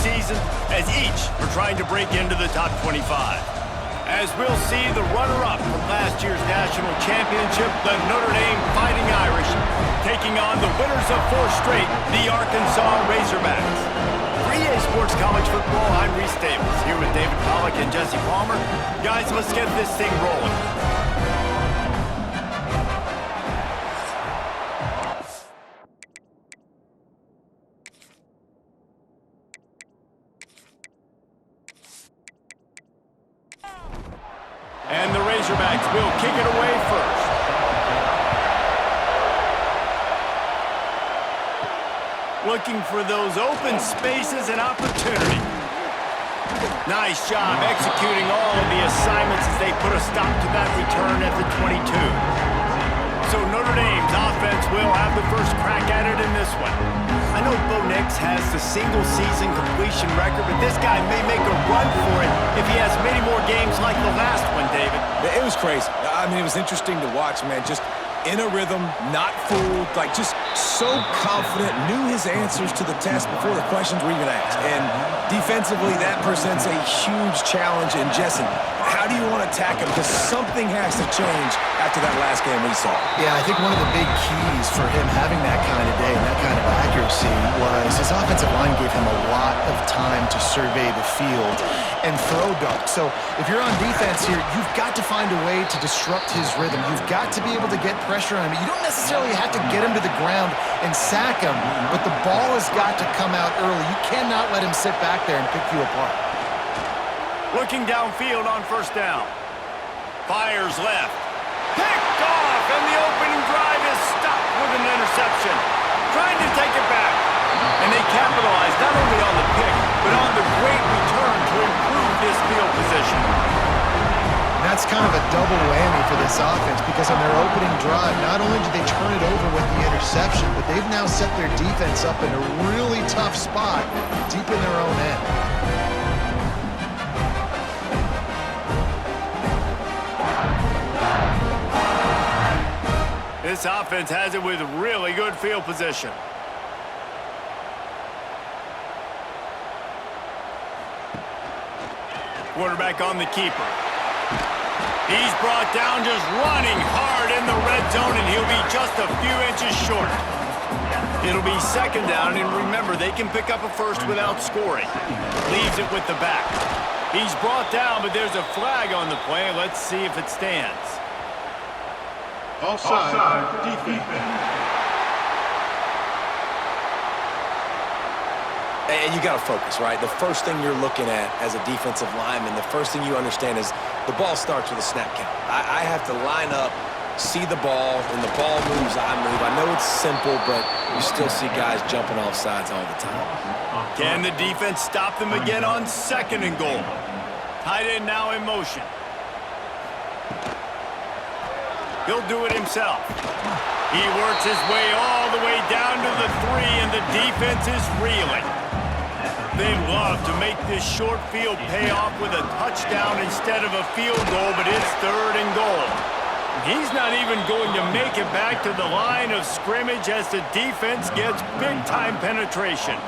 season as each are trying to break into the top 25. As we'll see the runner-up from last year's national championship, the Notre Dame Fighting Irish, taking on the winners of 4 straight, the Arkansas Razorbacks. For EA Sports College Football, I'm Reese Staples, here with David Pollack and Jesse Palmer. Guys, let's get this thing rolling. And the Razorbacks will kick it away first. Looking for those open spaces and opportunity. Nice job executing all of the assignments as they put a stop to that return at the 22. So Notre Dame's offense will have the first crack at it in this one. I know Bo Nix has the single-season completion record, but this guy may make a run for it if he has many more games like the last one, David. It was crazy. I mean, it was interesting to watch, man. Just in a rhythm, not fooled, like just so confident, knew his answers to the test before the questions were even asked. And defensively, that presents a huge challenge. And Jesse, how do you want to attack him? Because something has to change after that last game we saw. Yeah, I think one of the big keys for him having that kind of day and that kind of accuracy was his offensive line gave him a lot of time to survey the field and throw darts. So if you're on defense here, you've got to find a way to disrupt his rhythm. You've got to be able to get pressure on him. You don't necessarily have to get him to the ground and sack him, but the ball has got to come out early. You cannot let him sit back there and pick you apart. Looking downfield on first down. Fires left. Picked off, and the opening drive is stopped with an interception. Trying to take it back. And they capitalized not only on the pick, but on the great return to improve this field position. And that's kind of a double whammy for this offense because on their opening drive, not only did they turn it over with the interception, but they've now set their defense up in a really tough spot deep in their own end. This offense has it with really good field position. Quarterback on the keeper. He's brought down just running hard in the red zone, and he'll be just a few inches short. It'll be second down, and remember, they can pick up a first without scoring. Leaves it with the back. He's brought down, but there's a flag on the play. Let's see if it stands. Offside, defense. And you got to focus, right? The first thing you're looking at as a defensive lineman, the first thing you understand is the ball starts with a snap count. I have to line up, see the ball, when the ball moves, I move. I know it's simple, but you still see guys jumping off sides all the time. Can the defense stop them again on second and goal? Tight end now in motion. He'll do it himself. He works his way all the way down to the 3, and the defense is reeling. They love to make this short field pay off with a touchdown instead of a field goal, but it's third and goal. He's not even going to make it back to the line of scrimmage as the defense gets big-time penetration.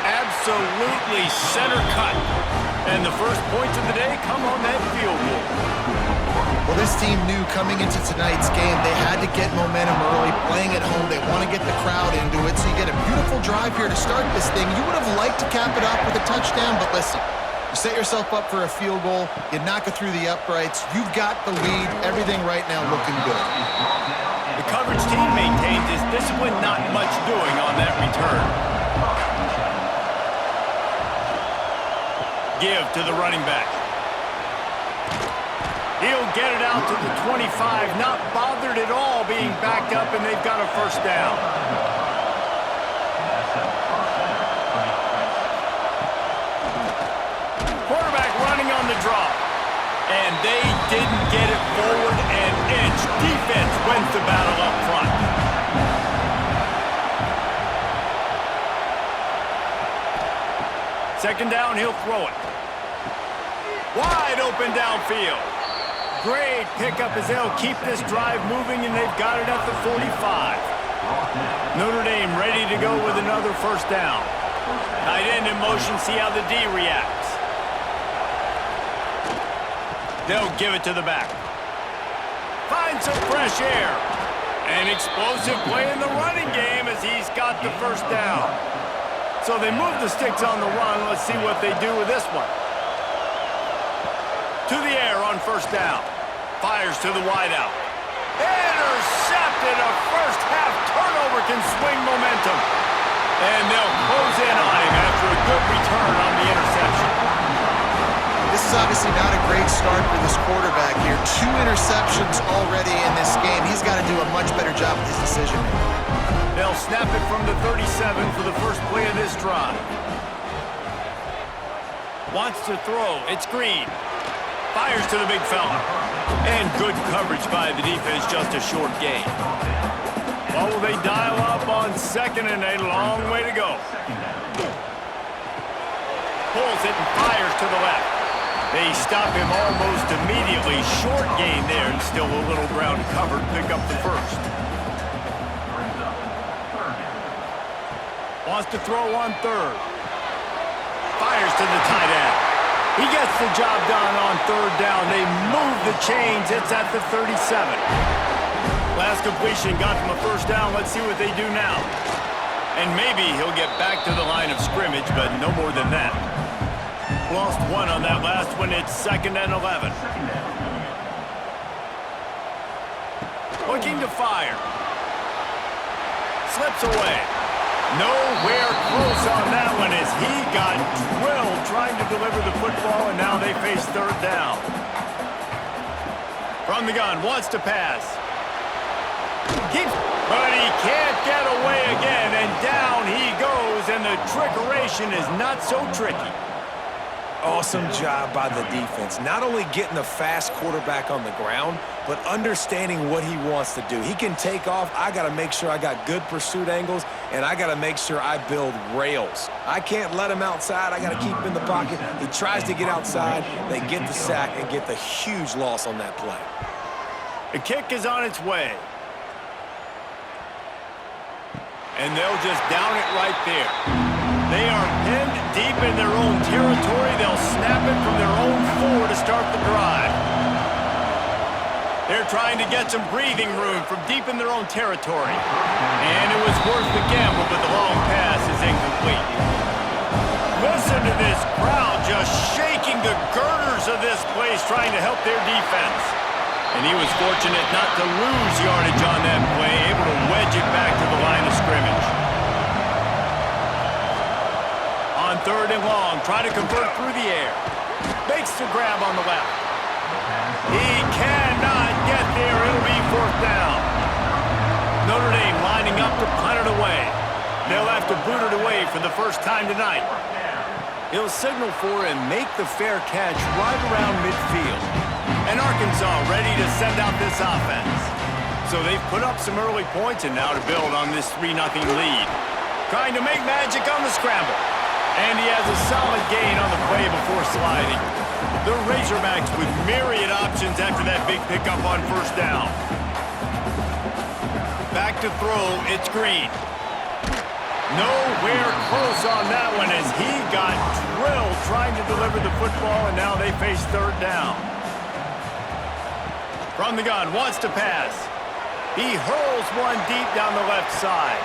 Absolutely center cut. And the first points of the day come on that field goal. Well, this team knew coming into tonight's game they had to get momentum early, playing at home. They want to get the crowd into it, so you get a beautiful drive here to start this thing. You would have liked to cap it off with a touchdown, but listen, you set yourself up for a field goal, you knock it through the uprights, you've got the lead, everything right now looking good. The coverage team maintains his discipline, not much doing on that return. Give to the running back. He'll get it out to the 25, not bothered at all being backed up, and they've got a first down. Quarterback running on the draw. And they didn't get it forward an inch. Defense wins the battle up front. Second down, he'll throw it. Wide open downfield. Great pickup as they'll keep this drive moving, and they've got it at the 45. Notre Dame ready to go with another first down. Tight end in motion, see how the D reacts. They'll give it to the back. Find some fresh air. An explosive play in the running game as he's got the first down. So they move the sticks on the run. Let's see what they do with this one. To the air on first down. Fires to the wideout. Intercepted. A first half turnover can swing momentum. And they'll close in on him after a good return on the interception. This is obviously not a great start for this quarterback here. 2 interceptions already in this game. He's got to do a much better job with his decision-making. They'll snap it from the 37 for the first play of this drive. Wants to throw. It's Green. Fires to the big fella. And good coverage by the defense, just a short gain. Well, will they dial up on second and a long way to go. Pulls it and fires to the left. They stop him almost immediately. Short gain there and still a little ground covered. Pick up the first. Wants to throw on third. Fires to the tight end. He gets the job done on third down. They move the chains. It's at the 37. Last completion got them a first down. Let's see what they do now. And maybe he'll get back to the line of scrimmage, but no more than that. Lost one on that last one. It's 2nd and 11. Looking to fire. Slips away. Nowhere close on that one as he got drilled trying to deliver the football, and now they face third down. From the gun, wants to pass. Keeps, but he can't get away again, and down he goes, and the trickeration is not so tricky. Awesome job by the defense. Not only getting a fast quarterback on the ground, but understanding what he wants to do. He can take off. I got to make sure I got good pursuit angles, and I got to make sure I build rails. I can't let him outside. I got to keep him in the pocket. He tries to get outside. They get the sack and get the huge loss on that play. The kick is on its way. And they'll just down it right there. They are pinned deep in their own territory. They'll snap it from their own 4 to start the drive. They're trying to get some breathing room from deep in their own territory. And it was worth the gamble, but the long pass is incomplete. Listen to this crowd just shaking the girders of this place, trying to help their defense. And he was fortunate not to lose yardage on that play, able to wedge it back to the line of scrimmage. On 3rd and long, trying to convert through the air. Makes the grab on the left. He cannot get there. It'll be 4th down. Notre Dame lining up to punt it away. They'll have to boot it away for the first time tonight. He'll signal for and make the fair catch right around midfield. And Arkansas ready to send out this offense. So they've put up some early points and now to build on this 3-0 lead. Trying to make magic on the scramble. And he has a solid gain on the play before sliding. The Razorbacks with myriad options after that big pickup on first down. Back to throw, it's Green. Nowhere close on that one as he got drilled trying to deliver the football, and now they face third down. From the gun, wants to pass. He hurls one deep down the left side.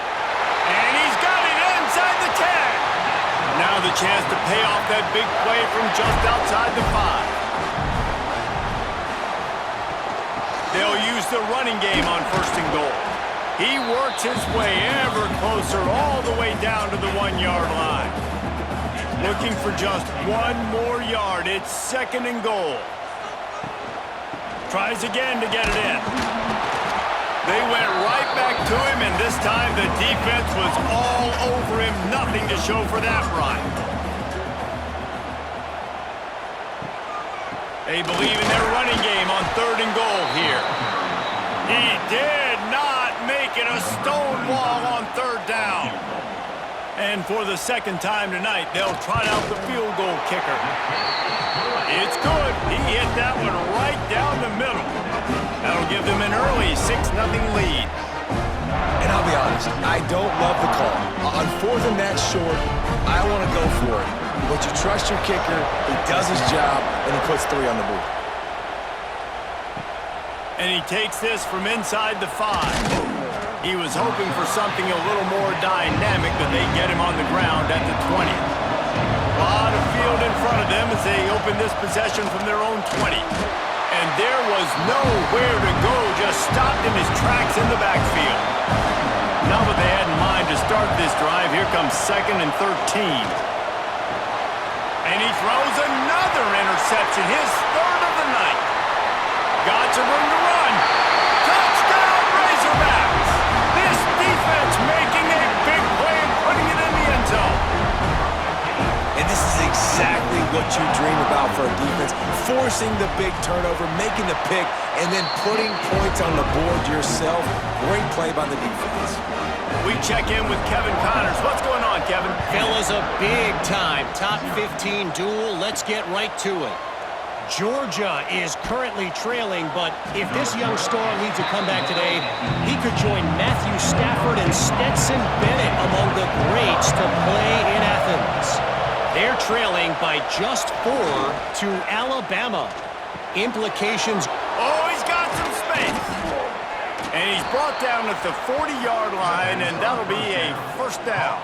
And he's got it inside the 10. Now the chance to pay off that big play from just outside the 5. They'll use the running game on 1st and goal. He works his way ever closer all the way down to the 1-yard line. Looking for just 1 more yard. It's 2nd and goal. Tries again to get it in. They went right back to him, and this time the defense was all over him. Nothing to show for that run. They believe in their running game on 3rd and goal here. He did not make it a stone wall on 3rd down. And for the 2nd time tonight, they'll trot out the field goal kicker. It's good. He hit that one right down the middle. That'll give them an early 6-0 lead. And And I'll be honest, I don't love the call. On 4th and that short, I want to go for it. But you trust your kicker, he does his job, and he puts 3 on the board. And he takes this from inside the 5. He was hoping for something a little more dynamic, but they get him on the ground at the 20. A lot of field in front of them as they open this possession from their own 20. And there was nowhere to go, just stopped in his tracks in the backfield. Now what they had in mind to start this drive, here comes 2nd and 13. And he throws another interception, his 3rd of the night. Got some room to run. Touchdown, Razorbacks! This defense making a big play and putting it in the end zone. And this is exactly what you dream about for a defense. Forcing the big turnover, making the pick, and then putting points on the board yourself. Great play by the defense. We check in with Kevin Connors. What's going on, Kevin? Fellas, a big-time top 15 duel. Let's get right to it. Georgia is currently trailing, but if this young star leads a comeback today, he could join Matthew Stafford and Stetson Bennett among the greats to play in Athens. They're trailing by just 4 to Alabama. Implications. Oh, he's got some space. And he's brought down at the 40-yard line, and that'll be a first down.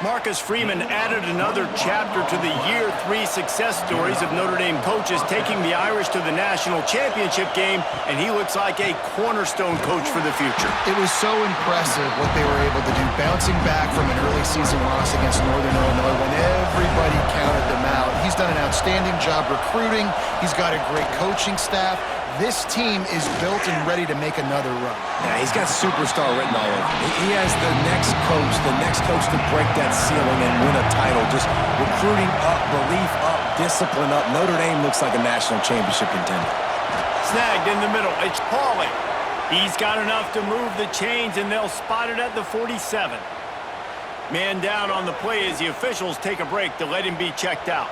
Marcus Freeman added another chapter to the Year 3 success stories of Notre Dame coaches, taking the Irish to the national championship game, and he looks like a cornerstone coach for the future. It was so impressive what they were able to do, bouncing back from an early season loss against Northern Illinois when everybody counted them out. He's done an outstanding job recruiting. He's got a great coaching staff. This team is built and ready to make another run. Yeah, he's got superstar written all over him. He has the next coach to break that ceiling and win a title. Just recruiting up, belief up, discipline up. Notre Dame looks like a national championship contender. Snagged in the middle. It's Pauly. He's got enough to move the chains, and they'll spot it at the 47. Man down on the play as the officials take a break to let him be checked out.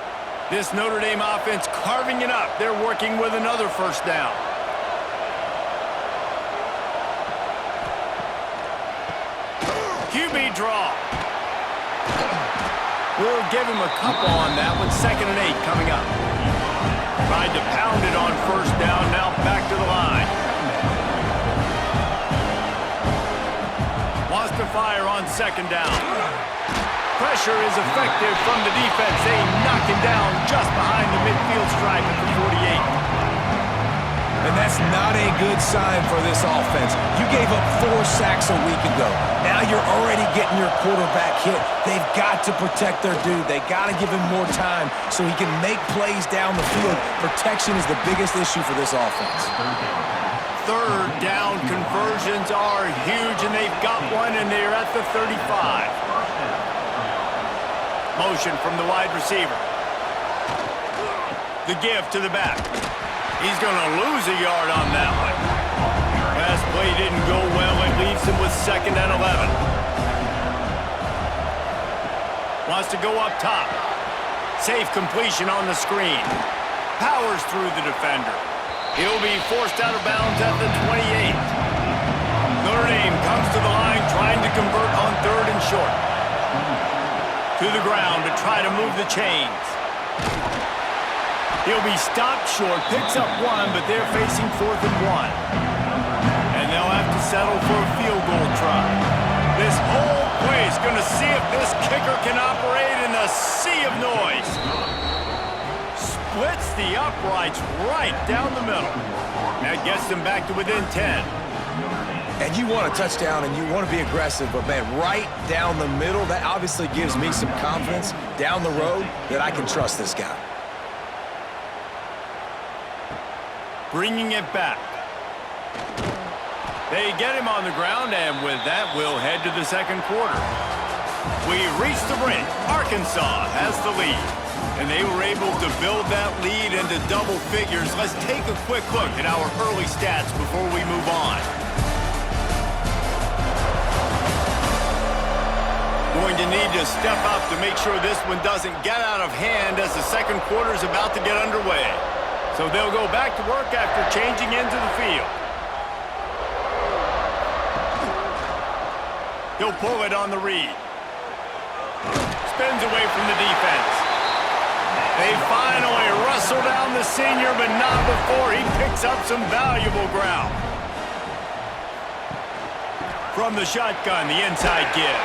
This Notre Dame offense carving it up. They're working with another first down. QB draw. We'll give him a couple on that one. 2nd and 8 coming up. Tried to pound it on first down. Now back to the line. Wants to fire on 2nd down. Pressure is effective from the defense. They knock him down just behind the midfield stripe at the 48. And that's not a good sign for this offense. You gave up 4 sacks a week ago. Now you're already getting your quarterback hit. They've got to protect their dude. They got to give him more time so he can make plays down the field. Protection is the biggest issue for this offense. 3rd down conversions are huge, and they've got one, and they're at the 35. Motion from the wide receiver. The give to the back. He's going to lose a yard on that one. Pass play didn't go well. It leaves him with 2nd and 11. Wants to go up top. Safe completion on the screen. Powers through the defender. He'll be forced out of bounds at the 28. Notre Dame comes to the line trying to convert on 3rd and short. To the ground to try to move the chains. He'll be stopped short, picks up 1, but they're facing 4th and 1. And they'll have to settle for a field goal try. This whole play is going to see if this kicker can operate in a sea of noise. Splits the uprights right down the middle. That gets them back to within 10. And you want a touchdown and you want to be aggressive, but man, right down the middle, that obviously gives me some confidence down the road that I can trust this guy. Bringing it back. They get him on the ground, and with that, we'll head to the 2nd quarter. We reach the break. Arkansas has the lead, and they were able to build that lead into double figures. Let's take a quick look at our early stats before we move on. Going to need to step up to make sure this one doesn't get out of hand as the 2nd quarter is about to get underway. So they'll go back to work after changing into the field. He'll pull it on the read. Spins away from the defense. They finally wrestle down the senior, but not before he picks up some valuable ground. From the shotgun, the inside give.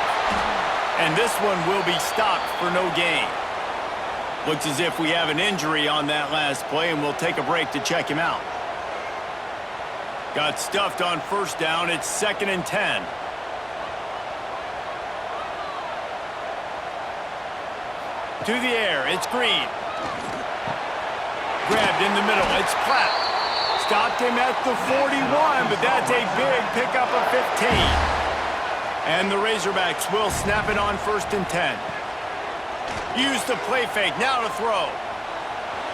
And this one will be stopped for no gain. Looks as if we have an injury on that last play, and we'll take a break to check him out. Got stuffed on first down. It's 2nd and 10. To the air, it's Green. Grabbed in the middle, it's Platt. Stopped him at the 41, but that's a big pickup of 15. And the Razorbacks will snap it on 1st and 10. Use the play fake, now to throw.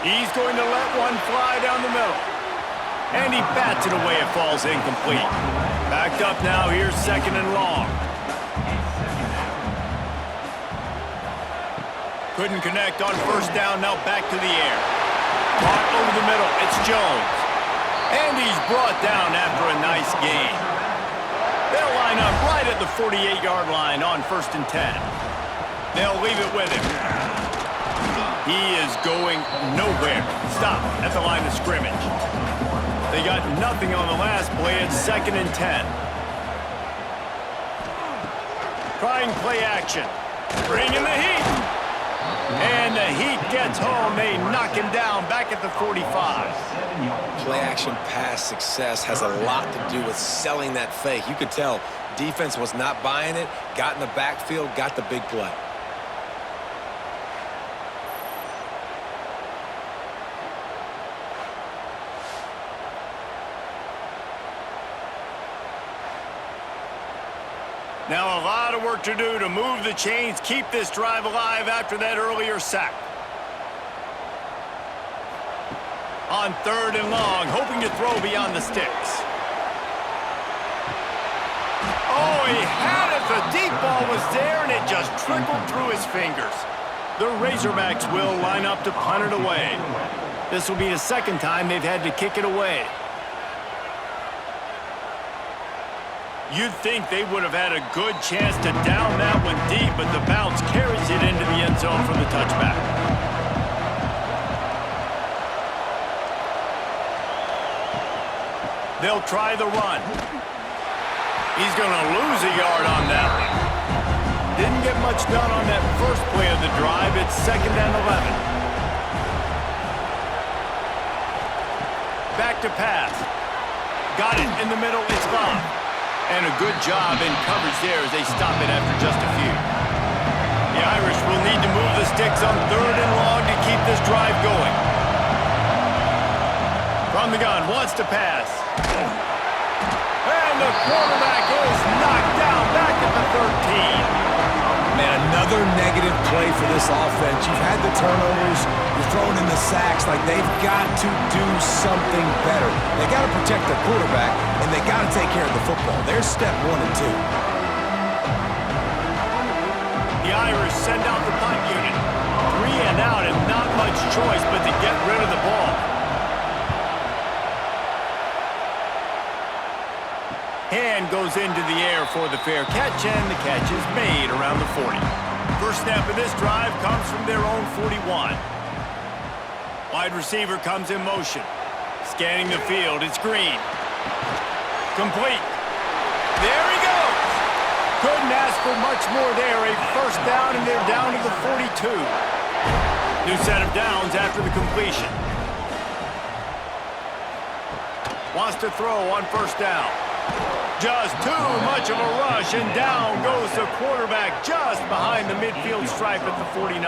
He's going to let one fly down the middle. And he bats it away, it falls incomplete. Backed up now, here's 2nd and long. Couldn't connect on first down, now back to the air. Caught over the middle, it's Jones. And he's brought down after a nice gain. They'll line up right at the 48-yard line on 1st and 10. They'll leave it with him. He is going nowhere. Stop at the line of scrimmage. They got nothing on the last play. It's 2nd and 10. Trying play action. Bringing the heat. And the Heat gets home. They knock him down back at the 45. Play action pass success has a lot to do with selling that fake. You could tell defense was not buying it, got in the backfield, got the big play. Now a lot of work to do to move the chains, keep this drive alive after that earlier sack. On 3rd and long, hoping to throw beyond the sticks. Oh, he had it. The deep ball was there, and it just trickled through his fingers. The Razorbacks will line up to punt it away. This will be the 2nd time they've had to kick it away. You'd think they would have had a good chance to down that one deep, but the bounce carries it into the end zone for the touchback. They'll try the run. He's going to lose a yard on that one. Didn't get much done on that first play of the drive. It's 2nd and 11. Back to pass. Got it in the middle. It's gone. And a good job in coverage there as they stop it after just a few. The Irish will need to move the sticks on 3rd and long to keep this drive going. From the gun, wants to pass. And the quarterback is knocked down back at the 13. Man, another negative play for this offense. You've had the turnovers, you're throwing in the sacks. Like, they've got to do something better. They got to protect their quarterback, and they got to take care of the football. There's step 1 and 2. The Irish send out the punt unit. 3 and out, and not much choice but to get rid of the ball. Hand goes into the air for the fair catch, and the catch is made around the 40. First snap of this drive comes from their own 41. Wide receiver comes in motion. Scanning the field, it's Green. Complete. There he goes. Couldn't ask for much more there. A first down, and they're down to the 42. New set of downs after the completion. Wants to throw on first down. Just too much of a rush, and down goes the quarterback just behind the midfield stripe at the 49.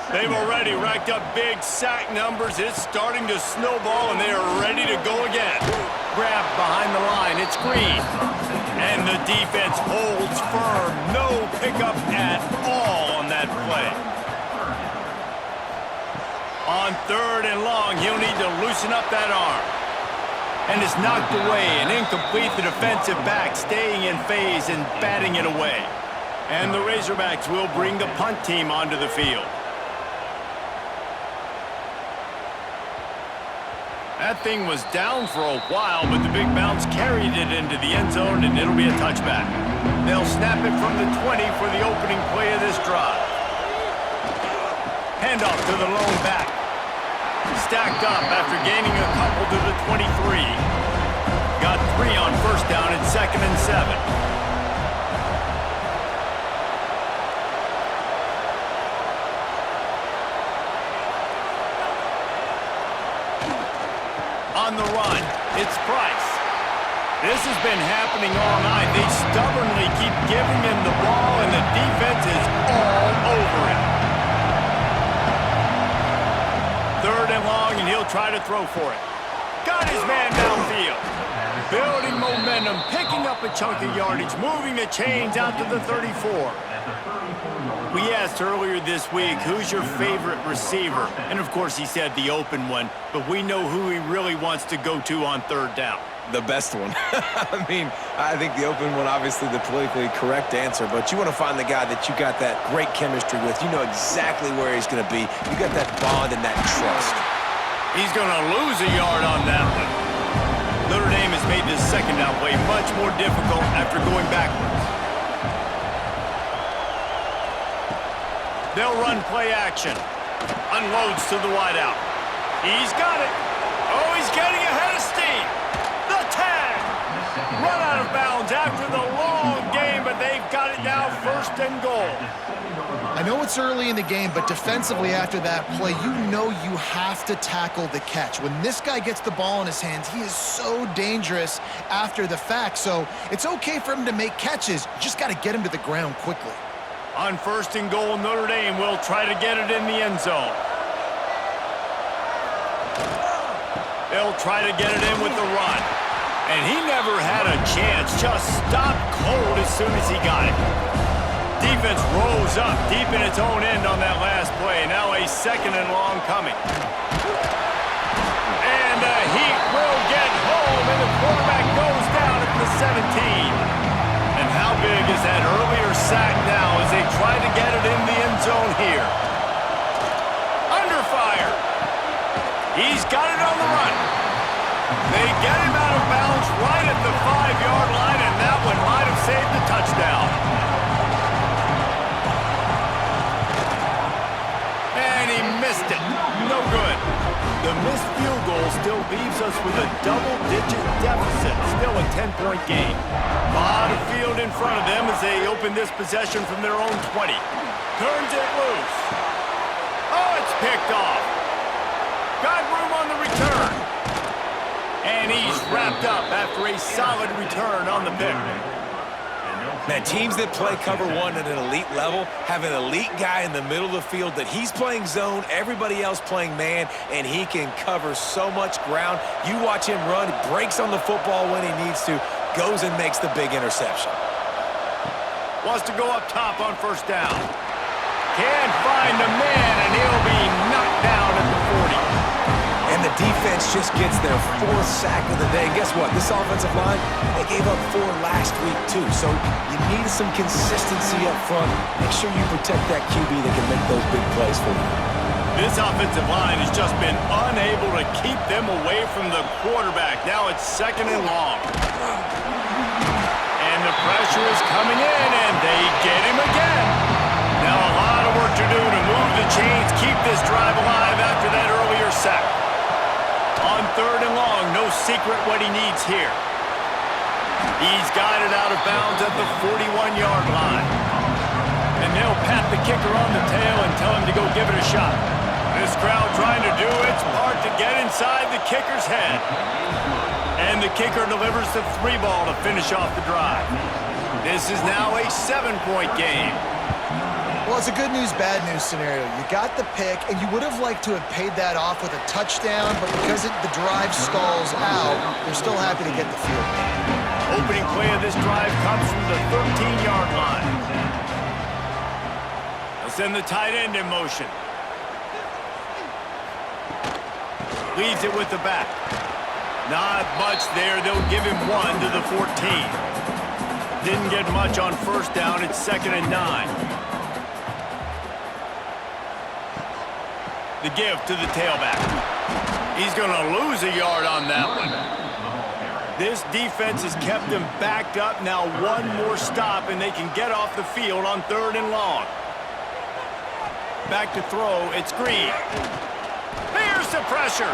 They've already racked up big sack numbers. It's starting to snowball, and they are ready to go again. Grabbed behind the line, it's Green. And the defense holds firm. No pickup at all on that play. On 3rd and long, he'll need to loosen up that arm. And is knocked away and incomplete. The defensive back staying in phase and batting it away. And the Razorbacks will bring the punt team onto the field. That thing was down for a while, but the big bounce carried it into the end zone, and it'll be a touchback. They'll snap it from the 20 for the opening play of this drive. Handoff to the lone back. Stacked up after gaining a couple to the 23. Got 3 on first down and 2nd and 7. On the run, it's Price. This has been happening all night. They stubbornly keep giving him the ball, and the defense is all over him. 3rd and long, and he'll try to throw for it. Got his man downfield. Building momentum, picking up a chunk of yardage, moving the chains out to the 34. We asked earlier this week, who's your favorite receiver? And of course he said the open one, but we know who he really wants to go to on 3rd down. The best one. I mean, I think the open one, obviously the politically correct answer, but you want to find the guy that you got that great chemistry with. You know exactly where he's going to be. You got that bond and that trust. He's going to lose a yard on that one. Notre Dame has made this 2nd down play much more difficult after going backwards. They'll run play action. Unloads to the wideout. He's got it. Oh, he's getting ahead of steam. The tag. Run out of bounds after the long game, but they've got it now 1st and goal. I know it's early in the game, but defensively after that play, you know you have to tackle the catch. When this guy gets the ball in his hands, he is so dangerous after the fact. So it's okay for him to make catches. You just got to get him to the ground quickly. On 1st and goal, Notre Dame will try to get it in the end zone. They'll try to get it in with the run. And he never had a chance. Just stopped cold as soon as he got it. Defense rose up deep in its own end on that last play. Now a 2nd and long coming. And the Heat will get home, and the quarterback goes down at the 17. And how big is that earlier sack now as they try to get it in the end zone here? Under fire. He's got it on the run. They get him out of bounds right at the 5-yard line, and that one might have saved the touchdown. And he missed it. No good. The missed field goal still leaves us with a double-digit deficit. Still a 10-point game. A lot of field in front of them as they open this possession from their own 20. Turns it loose. Oh, it's picked off. Got room on the return. And he's wrapped up after a solid return on the pick. Man, teams that play cover one at an elite level have an elite guy in the middle of the field that he's playing zone, everybody else playing man, and he can cover so much ground. You watch him run, breaks on the football when he needs to, goes and makes the big interception. Wants to go up top on 1st down. Can't find the man, and he'll be knocked down at the 40. And the defense just gets their 4th sack of the day. And guess what? This offensive line, they gave up 4 last week too. So you need some consistency up front. Make sure you protect that QB that can make those big plays for you. This offensive line has just been unable to keep them away from the quarterback. Now it's 2nd and long. And the pressure is coming in, and they get him again. Now a lot of work to do to move the chains, keep this drive alive after that earlier sack. On 3rd and long, no secret what he needs here. He's got it out of bounds at the 41-yard line. And they'll pat the kicker on the tail and tell him to go give it a shot. This crowd trying to do its part to get inside the kicker's head. And the kicker delivers the 3-ball to finish off the drive. This is now a 7-point game. Well, it's a good news, bad news scenario. You got the pick, and you would have liked to have paid that off with a touchdown, but because the drive stalls out, they're still happy to get the field. Opening play of this drive comes from the 13-yard line. They'll send the tight end in motion. Leaves it with the back. Not much there. They'll give him 1 to the 14. Didn't get much on 1st down. It's 2nd and 9. The give to the tailback. He's going to lose a yard on that one. This defense has kept them backed up. Now one more stop, and they can get off the field on 3rd and long. Back to throw. It's Green. Here's the pressure.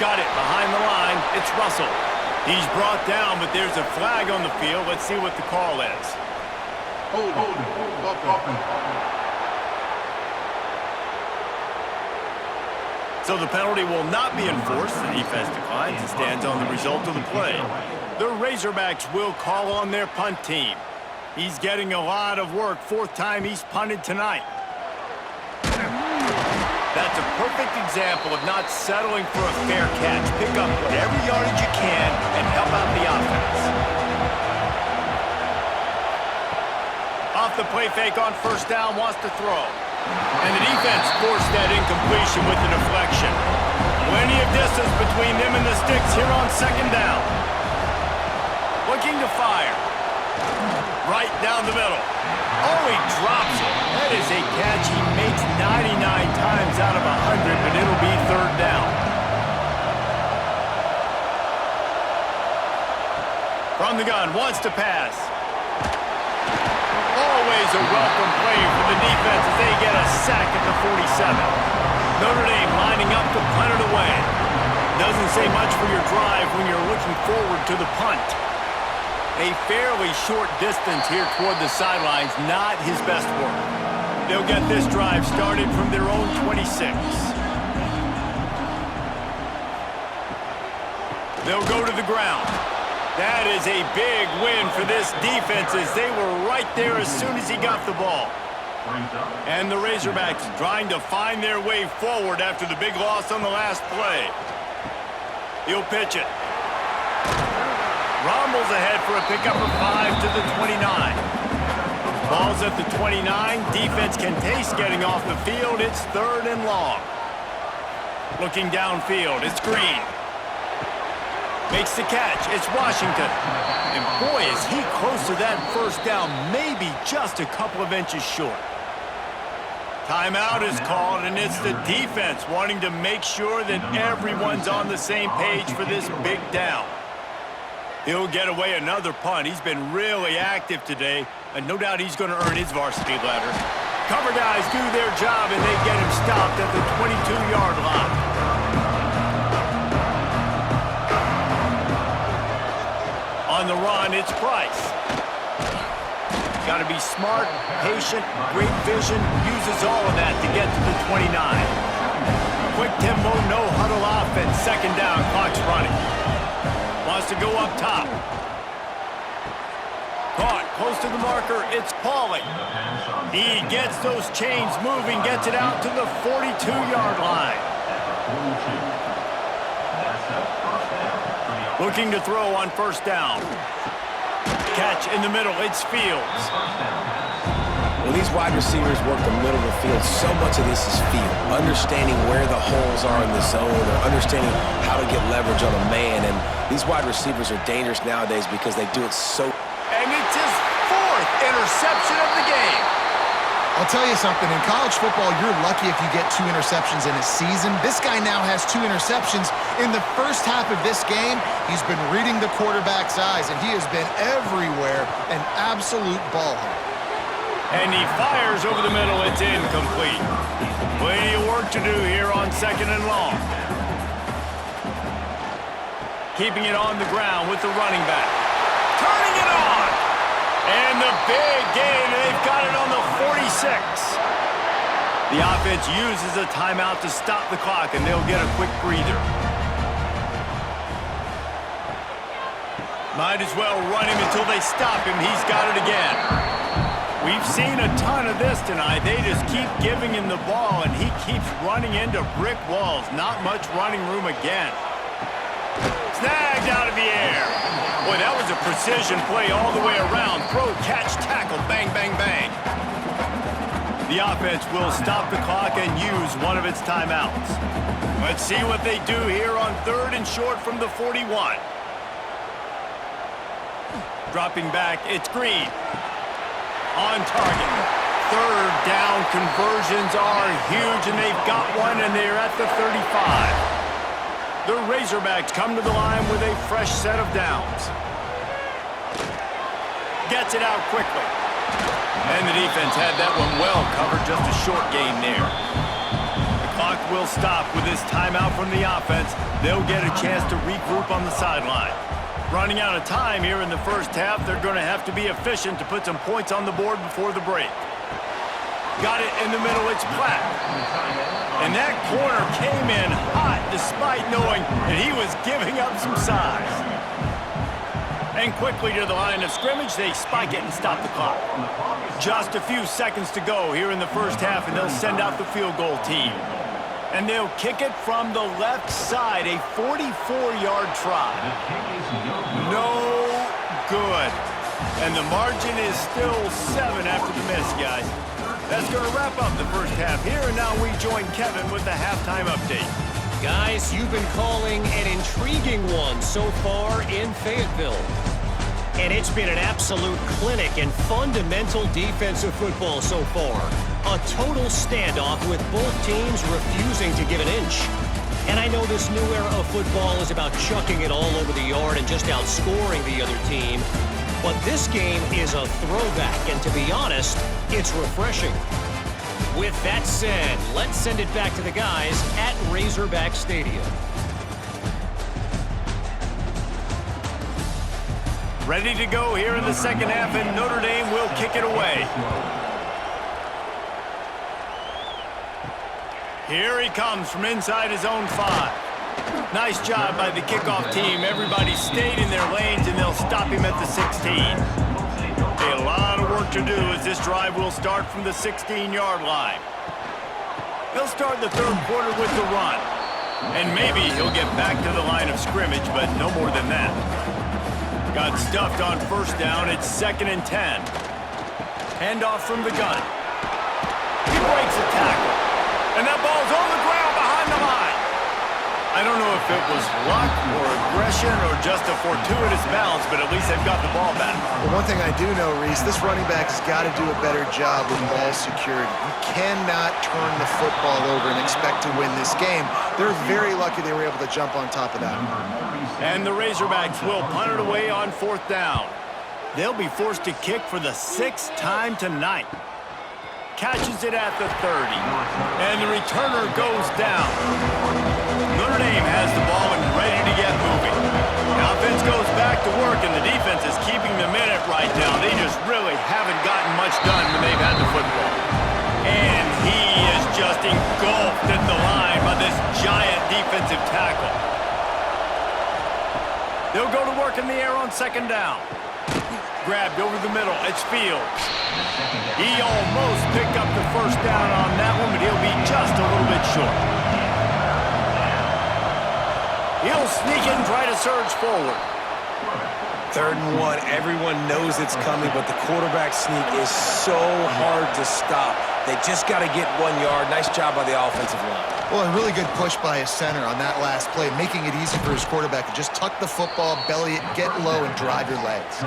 Got it behind the line. It's Russell. He's brought down, but there's a flag on the field. Let's see what the call is. So the penalty will not be enforced. The defense declines and stands on the result of the play. The Razorbacks will call on their punt team. He's getting a lot of work. 4th time he's punted tonight. That's a perfect example of not settling for a fair catch. Pick up whatever yardage you can and help out the offense. Off the play fake on 1st down, wants to throw. And the defense forced that incompletion with the deflection. Plenty of distance between them and the sticks here on 2nd down. Looking to fire. Right down the middle. Oh, he drops it. That is a catch he makes 99 times out of 100, but it'll be 3rd down. From the gun, wants to pass. Always a welcome play for the defense as they get a sack at the 47. Notre Dame lining up to punt it away. Doesn't say much for your drive when you're looking forward to the punt. A fairly short distance here toward the sidelines, not his best work. They'll get this drive started from their own 26. They'll go to the ground. That is a big win for this defense as they were right there as soon as he got the ball. And the Razorbacks trying to find their way forward after the big loss on the last play. He'll pitch it. Rumbles ahead for a pickup of 5 to the 29. Ball's at the 29. Defense can taste getting off the field. It's 3rd and long. Looking downfield, it's Green. Makes the catch. It's Washington. And boy, is he close to that 1st down, maybe just a couple of inches short. Timeout is called, and it's the defense wanting to make sure that everyone's on the same page for this big down. He'll get away another punt. He's been really active today, and no doubt he's going to earn his varsity letter. Cover guys do their job, and they get him stopped at the 22-yard line. On the run, it's Price. Got to be smart, patient, great vision, uses all of that to get to the 29. Quick tempo, no huddle offense, 2nd down, clock's running. Wants to go up top. Caught, close to the marker, it's Pauly. He gets those chains moving, gets it out to the 42-yard line. Looking to throw on 1st down. Catch in the middle, it's Fields. When these wide receivers work the middle of the field, so much of this is feel. Understanding where the holes are in the zone or understanding how to get leverage on a man. And these wide receivers are dangerous nowadays because they do it so... And it's his 4th interception of the game. I'll tell you something, in college football, you're lucky if you get 2 interceptions in a season. This guy now has 2 interceptions. In the first half of this game, he's been reading the quarterback's eyes, and he has been everywhere, an absolute baller. And he fires over the middle. It's incomplete. Plenty of work to do here on 2nd and long. Keeping it on the ground with the running back. Turning it on. And the big gain. They've got it on the 46. The offense uses a timeout to stop the clock, and they'll get a quick breather. Might as well run him until they stop him. He's got it again. We've seen a ton of this tonight. They just keep giving him the ball, and he keeps running into brick walls. Not much running room again. Snagged out of the air. Boy, that was a precision play all the way around. Throw, catch, tackle, bang, bang, bang. The offense will stop the clock and use one of its timeouts. Let's see what they do here on 3rd and short from the 41. Dropping back, it's Green. On target. 3rd down conversions are huge, and they've got one, and they're at the 35. The Razorbacks come to the line with a fresh set of downs. Gets it out quickly. And the defense had that one well covered, just a short gain there. The clock will stop with this timeout from the offense. They'll get a chance to regroup on the sideline. Running out of time here in the first half, they're going to have to be efficient to put some points on the board before the break. Got it in the middle, it's Platt. And that corner came in hot despite knowing that he was giving up some size. And quickly to the line of scrimmage, they spike it and stop the clock. Just a few seconds to go here in the first half, and they'll send out the field goal team. And they'll kick it from the left side, a 44-yard try. No good. And the margin is still 7 after the miss, guys. That's going to wrap up the first half here, and now we join Kevin with the halftime update. Guys, you've been calling an intriguing one so far in Fayetteville. And it's been an absolute clinic in fundamental defensive football so far. A total standoff with both teams refusing to give an inch. And I know this new era of football is about chucking it all over the yard and just outscoring the other team. But this game is a throwback, and to be honest, it's refreshing. With that said, let's send it back to the guys at Razorback Stadium. Ready to go here in the second half, and Notre Dame will kick it away. Here he comes from inside his own 5. Nice job by the kickoff team. Everybody stayed in their lanes, and they'll stop him at the 16. A lot of work to do as this drive will start from the 16-yard line. They'll start the third quarter with the run. And maybe he'll get back to the line of scrimmage, but no more than that. Got stuffed on first down. It's 2nd and 10. Handoff from the gun. He breaks a tackle. And that ball's on the ground behind the line. I don't know if it was luck or aggression or just a fortuitous bounce, but at least they've got the ball back. Well, one thing I do know, Reese, this running back has got to do a better job with ball security. You cannot turn the football over and expect to win this game. They're very lucky they were able to jump on top of that. And the Razorbacks will punt it away on 4th down. They'll be forced to kick for the 6th time tonight. Catches it at the 30. And the returner goes down. Notre Dame has the ball and ready to get moving. The offense goes back to work, and the defense is keeping them in it right now. They just really haven't gotten much done when they've had the football. And he is just engulfed at the line by this giant defensive tackle. They'll go to work in the air on 2nd down. Grabbed over the middle. It's Fields. He almost picked up the first down on that one, but he'll be just a little bit short. He'll sneak in, try to surge forward. 3rd and 1. Everyone knows it's coming, but the quarterback sneak is so hard to stop. They just got to get 1 yard. Nice job by the offensive line. Well, a really good push by his center on that last play, making it easy for his quarterback to just tuck the football, belly it, get low, and drive your legs.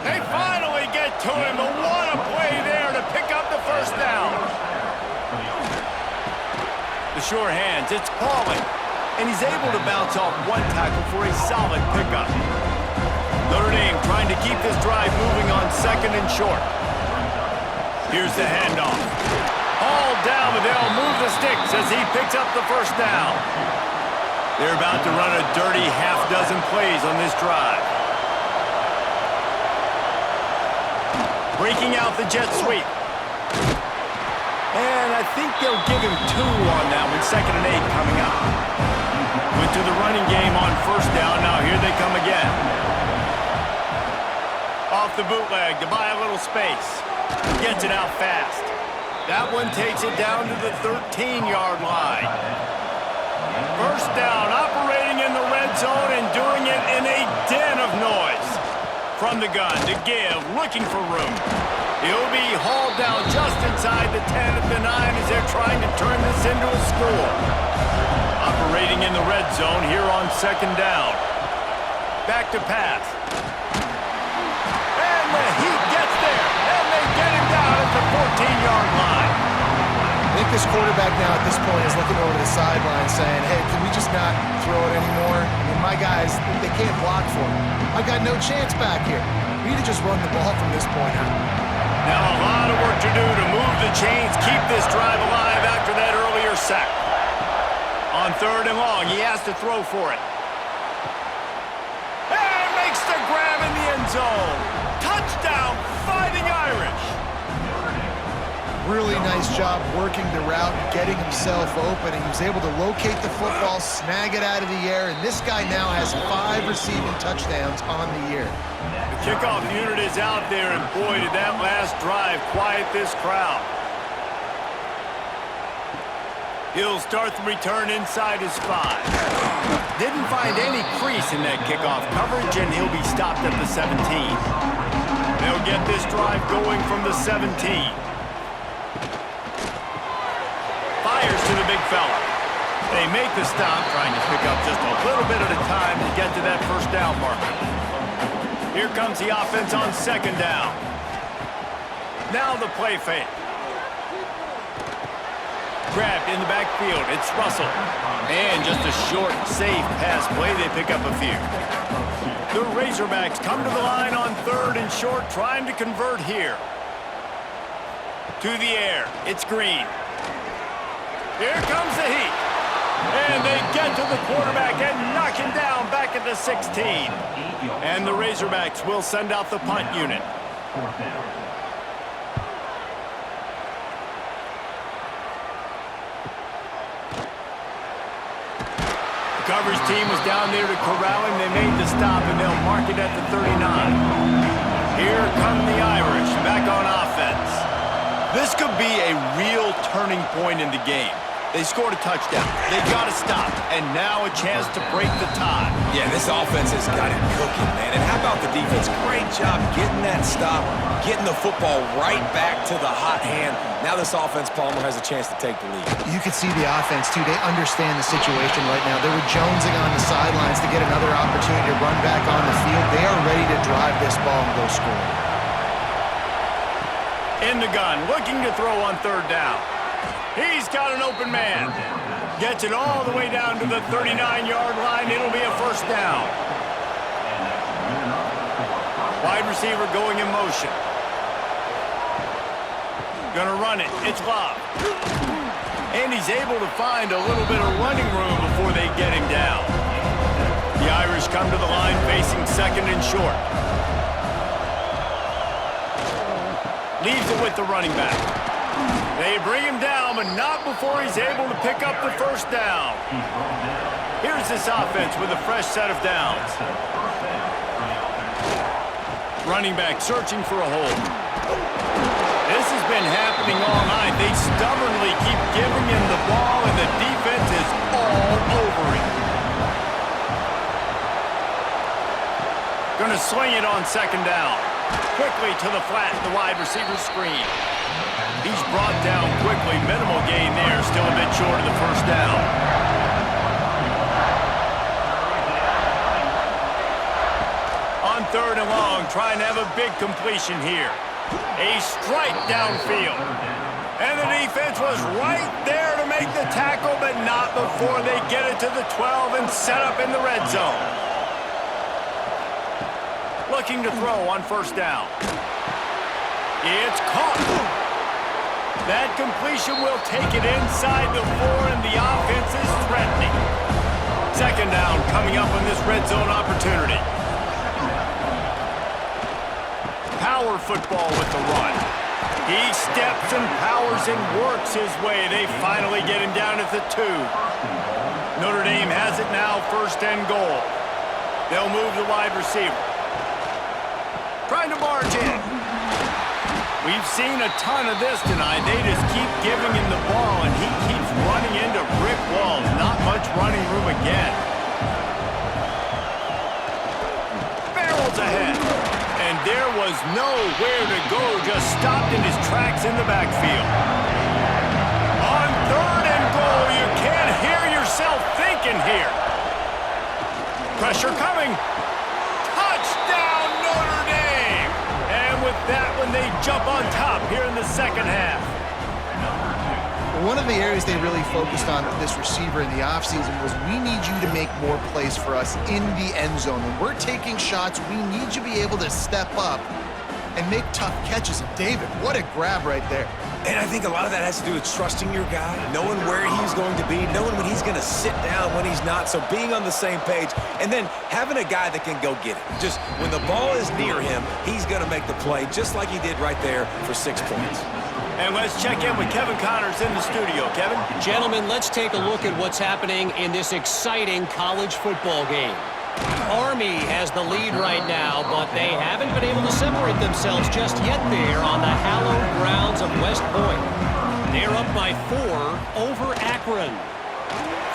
They finally get to him, but what a play there to pick up the first down. The sure hands, it's Pauling, and he's able to bounce off one tackle for a solid pickup. Notre Dame trying to keep this drive moving on 2nd and short. Here's the handoff. All down, but they'll move the sticks as he picks up the first down. They're about to run a dirty half-dozen plays on this drive. Breaking out the jet sweep. And I think they'll give him 2 on that one. 2nd and 8 coming up. Went to the running game on first down. Now here they come again. Off the bootleg to buy a little space. Gets it out fast. That one takes it down to the 13-yard line. First down, operating in the red zone and doing it in a den of noise. From the gun to give, looking for room. He'll be hauled down just inside the 10 at the 9 as they're trying to turn this into a score. Operating in the red zone here on 2nd down. Back to pass. And the Heat gets there, and they get him down at the 14-yard line. I think this quarterback now at this point is looking over the sideline saying, hey, can we just not throw it anymore? I mean, my guys, they can't block for me. I've got no chance back here. We need to just run the ball from this point on. Now a lot of work to do to move the chains, keep this drive alive after that earlier sack. On 3rd and long, he has to throw for it. And makes the grab in the end zone. Touchdown, Fighting Irish. Really nice job working the route, getting himself open, and he was able to locate the football, snag it out of the air, and this guy now has 5 receiving touchdowns on the year. The kickoff unit is out there, and boy, did that last drive quiet this crowd. He'll start the return inside his 5. Didn't find any crease in that kickoff coverage, and he'll be stopped at the 17. They'll get this drive going from the 17. Fires to the big fella. They make the stop, trying to pick up just a little bit at a time to get to that first down marker. Here comes the offense on 2nd down. Now the play fake. Grabbed in the backfield. It's Russell. And just a short, safe pass play. They pick up a few. The Razorbacks come to the line on 3rd and short, trying to convert here. To the air. It's Green. Here comes the heat. And they get to the quarterback and knock him down back at the 16. And the Razorbacks will send out the punt unit. The coverage team was down there to corral him. They made the stop, and they'll mark it at the 39. Here come the Irish back on offense. This could be a real turning point in the game. They scored a touchdown. They got to stop. And now a chance to break the tie. Yeah, this offense has got it cooking, man. And how about the defense? Great job getting that stop, getting the football right back to the hot hand. Now this offense, Palmer, has a chance to take the lead. You can see the offense, too. They understand the situation right now. They were jonesing on the sidelines to get another opportunity to run back on the field. They are ready to drive this ball and go score. In the gun, looking to throw on 3rd down. He's got an open man. Gets it all the way down to the 39-yard line. It'll be a first down. Wide receiver going in motion. Gonna run it. It's Love. And he's able to find a little bit of running room before they get him down. The Irish come to the line facing 2nd and short. Leaves it with the running back. They bring him down, but not before he's able to pick up the first down. Here's this offense with a fresh set of downs. Running back searching for a hole. This has been happening all night. They stubbornly keep giving him the ball, and the defense is all over him. Gonna sling it on 2nd down. Quickly to the flat, the wide receiver screen. He's brought down quickly. Minimal gain there. Still a bit short of the first down. On 3rd and long, trying to have a big completion here. A strike downfield. And the defense was right there to make the tackle, but not before they get it to the 12 and set up in the red zone. Looking to throw on 1st down. It's caught. That completion will take it inside the 4, and the offense is threatening. 2nd down coming up on this red zone opportunity. Power football with the run. He steps and powers and works his way. They finally get him down at the 2. Notre Dame has it now, 1st and goal. They'll move the wide receiver. Trying to barge in. We've seen a ton of this tonight. They just keep giving him the ball, and he keeps running into brick walls. Not much running room again. Barrels ahead. And there was nowhere to go, just stopped in his tracks in the backfield. On 3rd and goal, you can't hear yourself thinking here. Pressure coming. Touchdown, Notre Dame! And with that one, they jump on top here in the 2nd half. One of really focused on this receiver in the offseason was we need you to make more plays for us in the end zone. When we're taking shots, we need you to be able to step up and make tough catches. And David, what a grab right there. And I think a lot of that has to do with trusting your guy, knowing where he's going to be, knowing when he's going to sit down, when he's not, so being on the same page, and then having a guy that can go get it. Just when the ball is near him, he's going to make the play, just like he did right there for 6 points. And let's check in with Kevin Connors in the studio. Kevin? Gentlemen, let's take a look at what's happening in this exciting college football game. Army has the lead right now, but they haven't been able to separate themselves just yet there on the hallowed grounds of West Point. They're up by 4 over Akron.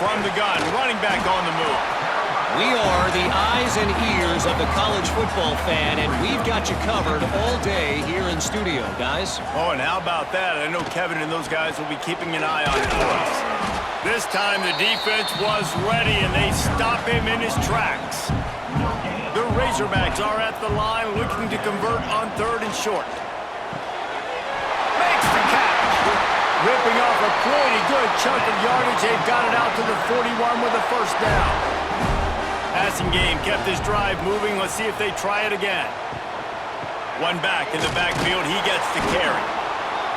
From the gun, running back on the move. We are the eyes and ears of the college football fan, and we've got you covered all day here in studio, guys. Oh, and how about that? I know Kevin and those guys will be keeping an eye on it for us. This time the defense was ready, and they stop him in his tracks. The Razorbacks are at the line looking to convert on 3rd and short. Makes the catch. Ripping off a pretty good chunk of yardage. They've got it out to the 41 with a first down. Passing game kept this drive moving. Let's see if they try it again. One back in the backfield. He gets the carry.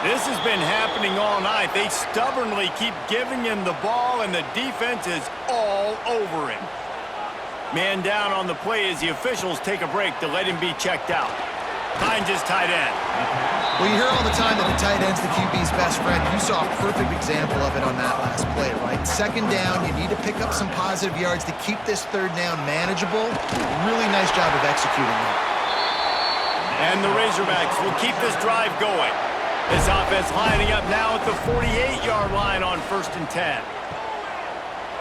This has been happening all night. They stubbornly keep giving him the ball, and the defense is all over him. Man down on the play as the officials take a break to let him be checked out. Finds his tight end. Well, you hear all the time that the tight end's the QB's best friend. You saw a perfect example of it on that last play, right? 2nd down, you need to pick up some positive yards to keep this 3rd down manageable. Really nice job of executing that. And the Razorbacks will keep this drive going. This offense lining up now at the 48-yard line on 1st and 10.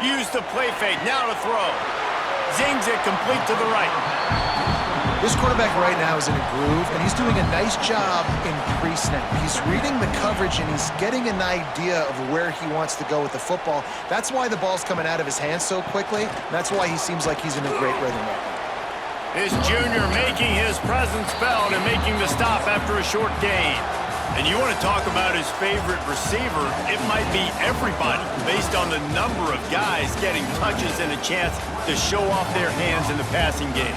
Use the play fake, now to throw. Zings it complete to the right. This quarterback right now is in a groove, and he's doing a nice job in pre-snap. He's reading the coverage, and he's getting an idea of where he wants to go with the football. That's why the ball's coming out of his hands so quickly. And that's why he seems like he's in a great rhythm right now. This junior making his presence felt and making the stop after a short gain. And you want to talk about his favorite receiver, it might be everybody based on the number of guys getting touches and a chance to show off their hands in the passing game.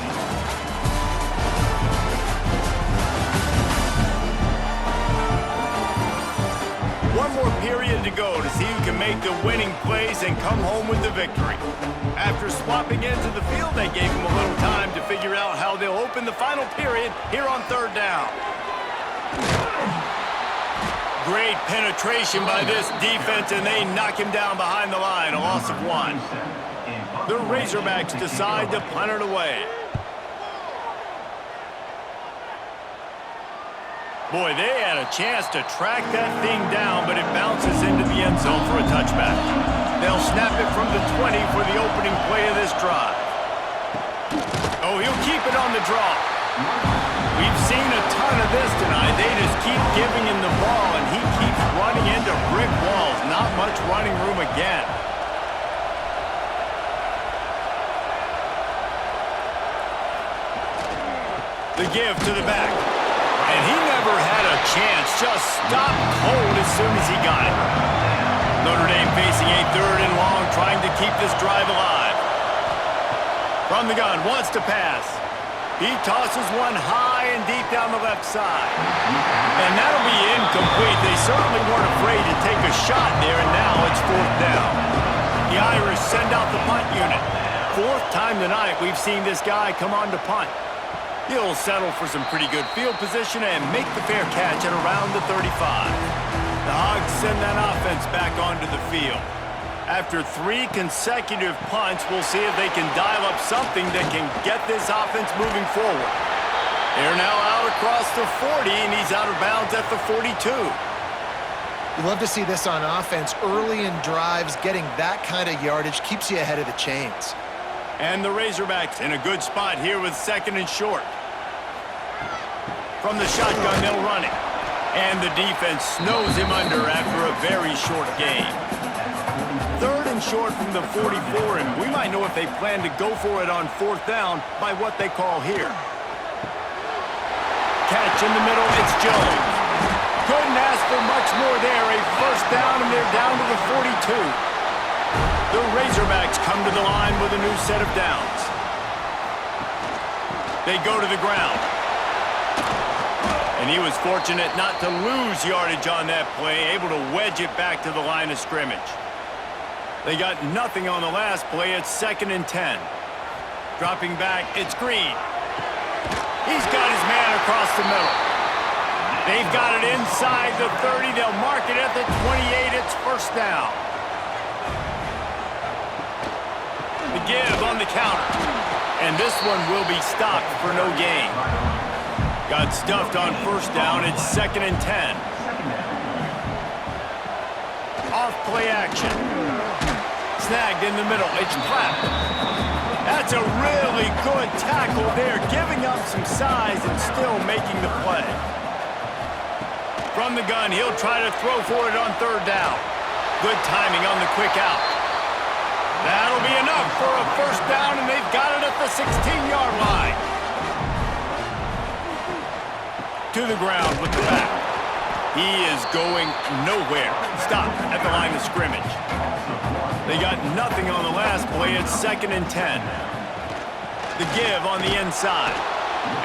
One more period to go to see who can make the winning plays and come home with the victory. After swapping ends of the field, they gave him a little time to figure out how they'll open the final period here on 3rd down. Great penetration by this defense, and they knock him down behind the line, a loss of 1. The Razorbacks decide to punt it away. Boy, they had a chance to track that thing down, but it bounces into the end zone for a touchback. They'll snap it from the 20 for the opening play of this drive. Oh, he'll keep it on the draw. We've seen a ton of this tonight. They just keep giving him the ball, and he keeps running into brick walls. Not much running room again. The give to the back. And he never had a chance. Just stopped cold as soon as he got it. Notre Dame facing a 3rd and long, trying to keep this drive alive. From the gun, wants to pass. He tosses one high and deep down the left side. And that'll be incomplete. They certainly weren't afraid to take a shot there, and now it's 4th down. The Irish send out the punt unit. 4th time tonight we've seen this guy come on to punt. He'll settle for some pretty good field position and make the fair catch at around the 35. The Hogs send that offense back onto the field. After 3 consecutive punts, we'll see if they can dial up something that can get this offense moving forward. They're now out across the 40, and he's out of bounds at the 42. You love to see this on offense. Early in drives, getting that kind of yardage keeps you ahead of the chains. And the Razorbacks in a good spot here with 2nd and short. From the shotgun, they'll run it. And the defense snows him under after a very short gain. 3rd and short from the 44, and we might know if they plan to go for it on 4th down by what they call here. Catch in the middle, it's Jones. Couldn't ask for much more there. A first down, and they're down to the 42. The Razorbacks come to the line with a new set of downs. They go to the ground. And he was fortunate not to lose yardage on that play, able to wedge it back to the line of scrimmage. They got nothing on the last play. It's 2nd and 10. Dropping back, it's Green. He's got his man across the middle. They've got it inside the 30. They'll mark it at the 28. It's first down. The give on the counter. And this one will be stopped for no gain. Got stuffed on first down. It's 2nd and 10. Off play action. Snagged in the middle. It's Pratt. That's a really good tackle there, giving up some size and still making the play. From the gun, he'll try to throw for it on 3rd down. Good timing on the quick out. That'll be enough for a first down, and they've got it at the 16-yard line. To the ground with the back. He is going nowhere. Stop at the line of scrimmage. They got nothing on the last play. It's 2nd and 10. The give on the inside.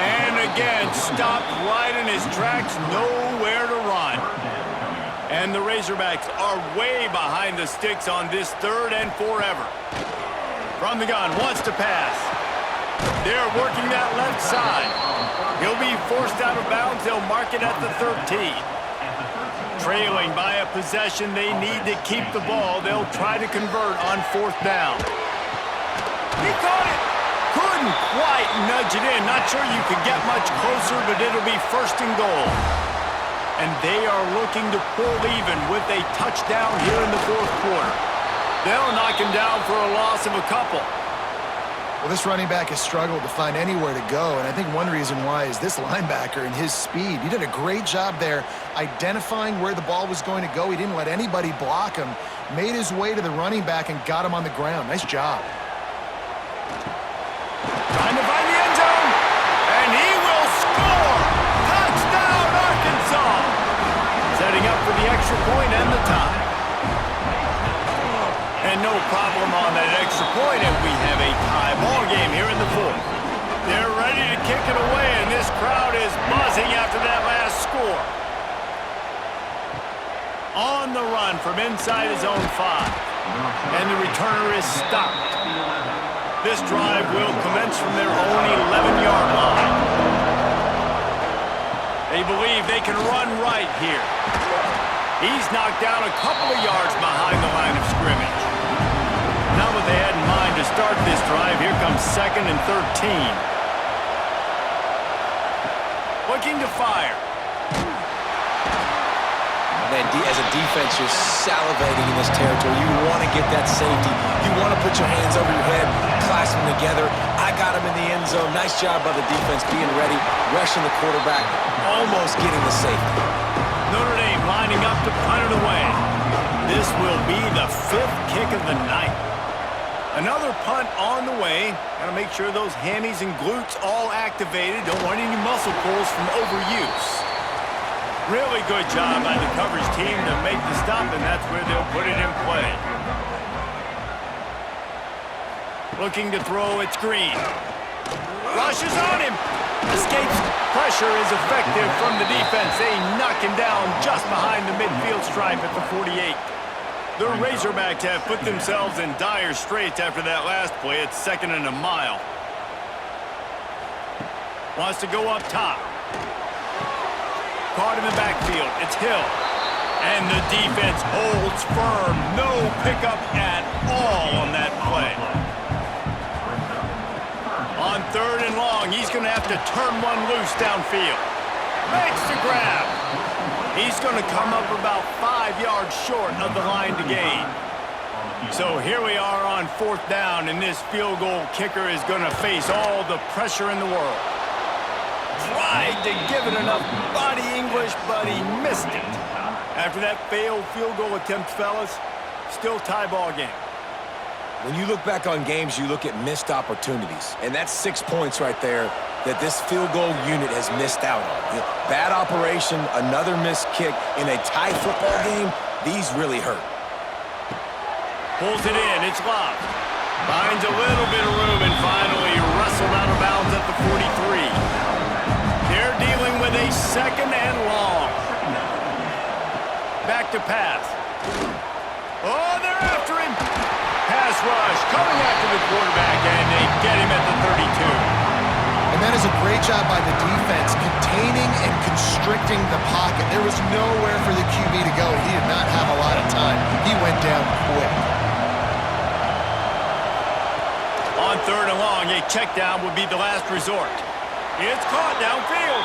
And again, stopped right in his tracks. Nowhere to run. And the Razorbacks are way behind the sticks on this 3rd and forever. From the gun, wants to pass. They're working that left side. He'll be forced out of bounds. They'll mark it at the 13. Trailing by a possession, they need to keep the ball. They'll try to convert on 4th down. He caught it. Couldn't quite nudge it in. Not sure you could get much closer, but it'll be 1st and goal. And they are looking to pull even with a touchdown here in the 4th quarter. They'll knock him down for a loss of a couple. Well, this running back has struggled to find anywhere to go, and I think one reason why is this linebacker and his speed. He did a great job there identifying where the ball was going to go. He didn't let anybody block him, made his way to the running back and got him on the ground. Nice job. Trying to find the end zone, and he will score! Touchdown, Arkansas! Setting up for the extra point and the tie. And no problem on that extra point, and we have a tie ball game here in the 4th. They're ready to kick it away, and this crowd is buzzing after that last score. On the run from inside his own 5. And the returner is stopped. This drive will commence from their own 11-yard line. They believe they can run right here. He's knocked down a couple of yards behind the line of scrimmage. Not what they had in mind to start this drive. Here comes 2nd and 13. Looking to fire. Man, as a defense, you're salivating in this territory. You want to get that safety. You want to put your hands over your head, clasp them together. I got him in the end zone. Nice job by the defense being ready, rushing the quarterback, almost getting the safety. Notre Dame lining up to punt it away. This will be the 5th kick of the night. Another punt on the way. Got to make sure those hammies and glutes all activated. Don't want any muscle pulls from overuse. Really good job by the coverage team to make the stop, and that's where they'll put it in play. Looking to throw, it's Green. Rushes on him. Escapes. Pressure is effective from the defense. They knock him down just behind the midfield stripe at the 48. The Razorbacks have put themselves in dire straits after that last play. It's 2nd and a mile. Wants to go up top. Caught in the backfield. It's Hill. And the defense holds firm. No pickup at all on that play. On 3rd and long, he's going to have to turn one loose downfield. Makes the grab. He's going to come up about 5 yards short of the line to gain. So here we are on 4th down, and this field goal kicker is going to face all the pressure in the world. Tried to give it enough body English, but he missed it. After that failed field goal attempt, fellas, still tie ball game. When you look back on games, you look at missed opportunities. And that's 6 points right there that this field goal unit has missed out on. Bad operation, another missed kick in a tie football game, these really hurt. Pulls it in, it's locked. Finds a little bit of room and finally wrestled out of bounds at the 43. They're dealing with a second and long. Back to pass. Oh, they're after him. Pass rush coming after the quarterback, and they get him at the 32. And that is a great job by the defense, containing and constricting the pocket. There was nowhere for the QB to go. He did not have a lot of time. He went down quick. On third and long, a check down would be the last resort. It's caught downfield.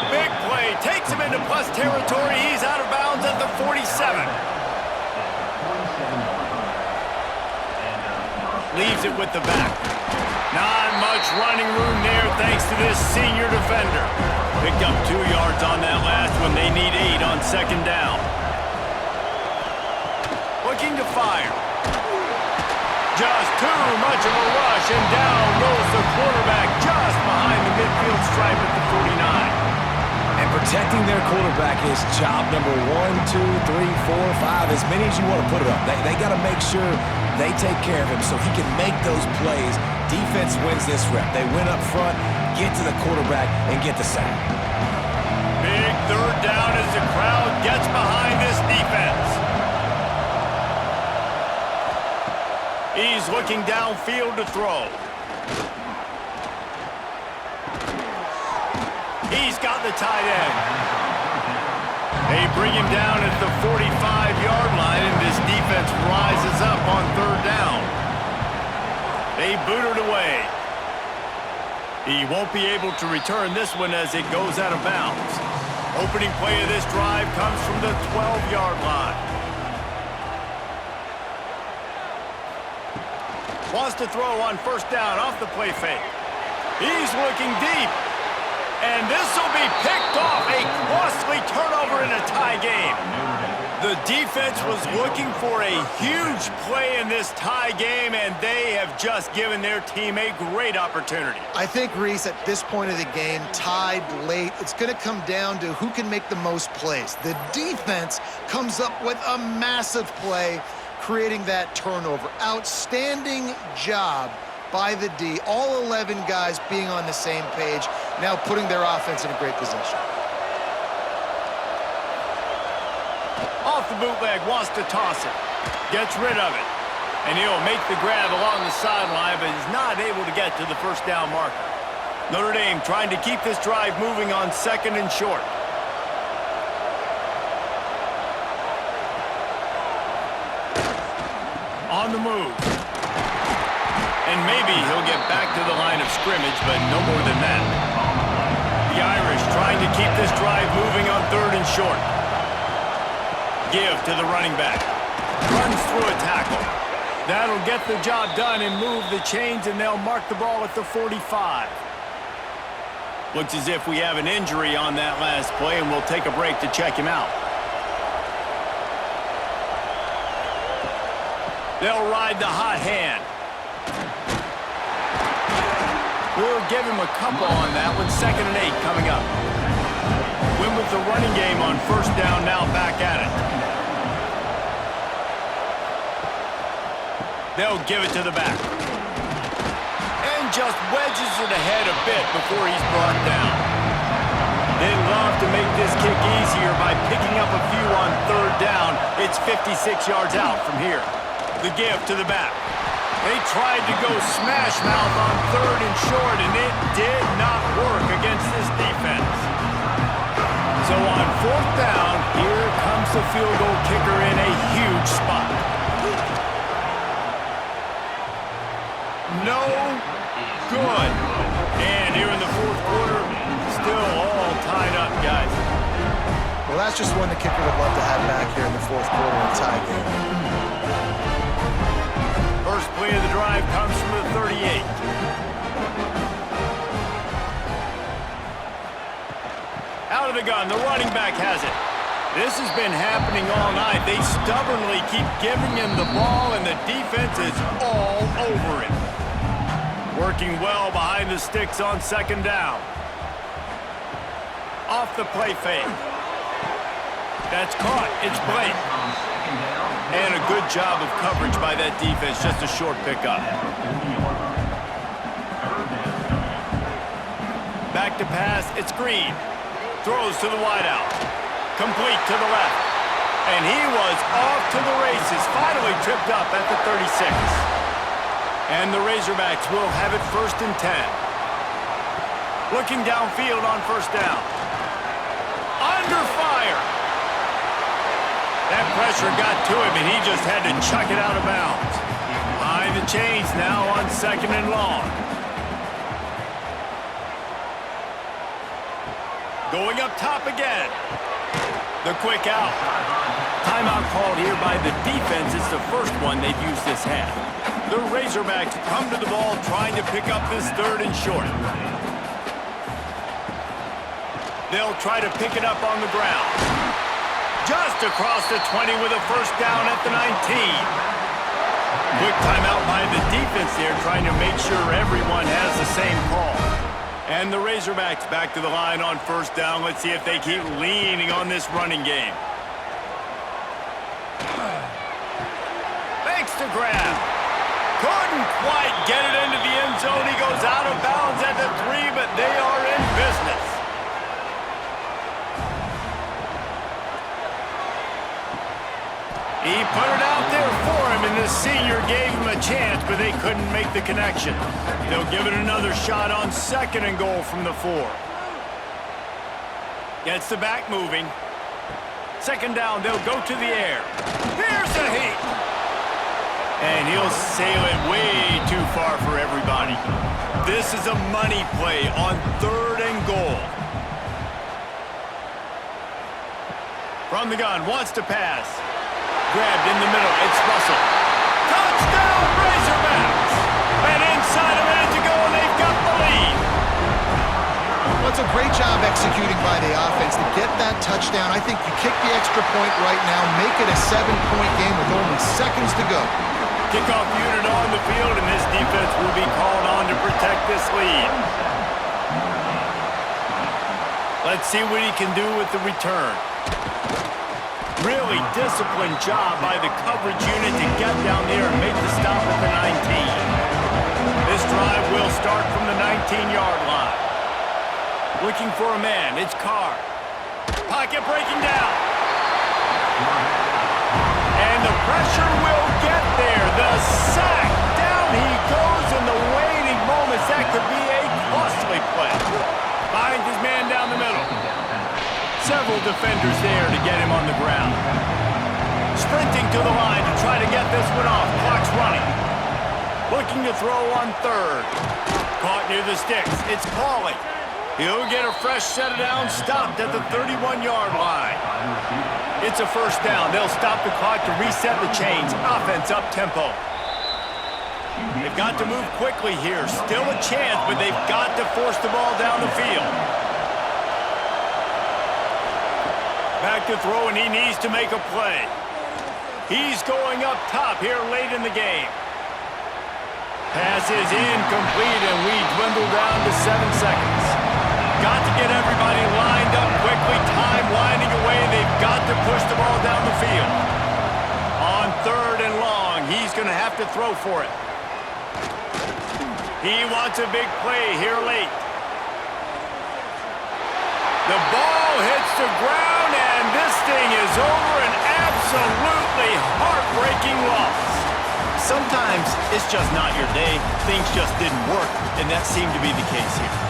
Big play. Takes him into plus territory. He's out of bounds at the 47. Leaves it with the back. Not much running room there thanks to this senior defender. Picked up 2 yards on that last one. They need 8 on second down. Looking to fire. Just too much of a rush, and down goes the quarterback just behind the midfield stripe at the 49. And protecting their quarterback is job number 1, 2, 3, 4, 5, as many as you want to put it up. They got to make sure they take care of him so he can make those plays. Defense wins this rep. They win up front, get to the quarterback, and get the sack. Big third down as the crowd gets behind this defense. He's looking downfield to throw. He's got the tight end. They bring him down at the 45-yard line, and this defense rises up on third down. They boot it away. He won't be able to return this one as it goes out of bounds. Opening play of this drive comes from the 12-yard line. Wants to throw on first down off the play fake. He's looking deep. And this will be picked off. A costly turnover in a tie game. The defense was looking for a huge play in this tie game, and they have just given their team a great opportunity. I think, Reese, at this point of the game, tied late, it's going to come down to who can make the most plays. The defense comes up with a massive play, creating that turnover. Outstanding job by the D. All 11 guys being on the same page, now putting their offense in a great position. Off the bootleg, wants to toss it. Gets rid of it. And he'll make the grab along the sideline, but he's not able to get to the first down marker. Notre Dame trying to keep this drive moving on second and short. On the move. And maybe he'll get back to the line of scrimmage, but no more than that. The Irish trying to keep this drive moving on third and short. Give to the running back. Runs through a tackle. That'll get the job done and move the chains, and they'll mark the ball at the 45. Looks as if we have an injury on that last play, and we'll take a break to check him out. They'll ride the hot hand. We'll give him a couple on that one. 2nd and 8 coming up. Win with the running game on first down, now back at it. They'll give it to the back. And just wedges it ahead a bit before he's brought down. They love to make this kick easier by picking up a few on third down. It's 56 yards out from here. The give to the back. They tried to go smash mouth on third and short, and it did not work against this defense. So on fourth down, here comes the field goal kicker in a huge spot. No good. And here in the fourth quarter, still all tied up, guys. Well, that's just one the kicker would love to have back here in the fourth quarter in a tie game. First play of the drive comes from the 38. Out of the gun, the running back has it. This has been happening all night. They stubbornly keep giving him the ball, and the defense is all over it. Working well behind the sticks on second down. Off the play fake. That's caught. It's Blake. And a good job of coverage by that defense. Just a short pickup. Back to pass. It's Green. Throws to the wideout. Complete to the left. And he was off to the races. Finally tripped up at the 36. And the Razorbacks will have it 1st and 10. Looking downfield on first down. Under fire. That pressure got to him, and he just had to chuck it out of bounds. Behind the chains now on 2nd and long. Going up top again. The quick out. Timeout called here by the defense. It's the first one they've used this half. The Razorbacks come to the ball trying to pick up this 3rd and short. They'll try to pick it up on the ground. Just across the 20 with a first down at the 19. Quick timeout by the defense there, trying to make sure everyone has the same call. And the Razorbacks back to the line on first down. Let's see if they keep leaning on this running game. Thanks to grab. Couldn't quite get it into the end zone. He goes out of bounds at the 3, but they are in business. He put it out there for him, and the senior gave him a chance, but they couldn't make the connection. They'll give it another shot on 2nd and goal from the 4. Gets the back moving. 2nd down, they'll go to the air. Here's the heat. And he'll sail it way too far for everybody. This is a money play on 3rd and goal. From the gun, wants to pass. Grabbed in the middle, it's Russell. Touchdown, Razorbacks! And inside a minute to go, and they've got the lead. Well, it's a great job executing by the offense to get that touchdown. I think you kick the extra point right now, make it a 7-point game with only seconds to go. Kickoff unit on the field, and this defense will be called on to protect this lead. Let's see what he can do with the return. Really disciplined job by the coverage unit to get down there and make the stop at the 19. This drive will start from the 19-yard line. Looking for a man, it's Carr. Pocket breaking down. And the pressure will get there. The sack. Down he goes in the waiting moments. That could be a costly play. Finds his man down the middle. Several defenders there to get him on the ground. Sprinting to the line to try to get this one off. Clock's running. Looking to throw on 3rd. Caught near the sticks. It's Pauly. He'll get a fresh set of downs, stopped at the 31-yard line. It's a first down. They'll stop the clock to reset the chains. Offense up tempo. They've got to move quickly here. Still a chance, but they've got to force the ball down the field. Back to throw, and he needs to make a play. He's going up top here late in the game. Pass is incomplete, and we dwindle down to 7 seconds. Got to get everybody lined up quickly. Time winding away. They've got to push the ball down the field. On 3rd and long, he's going to have to throw for it. He wants a big play here late. The ball hits the ground, and this thing is over. An absolutely heartbreaking loss. Sometimes it's just not your day. Things just didn't work, and that seemed to be the case here.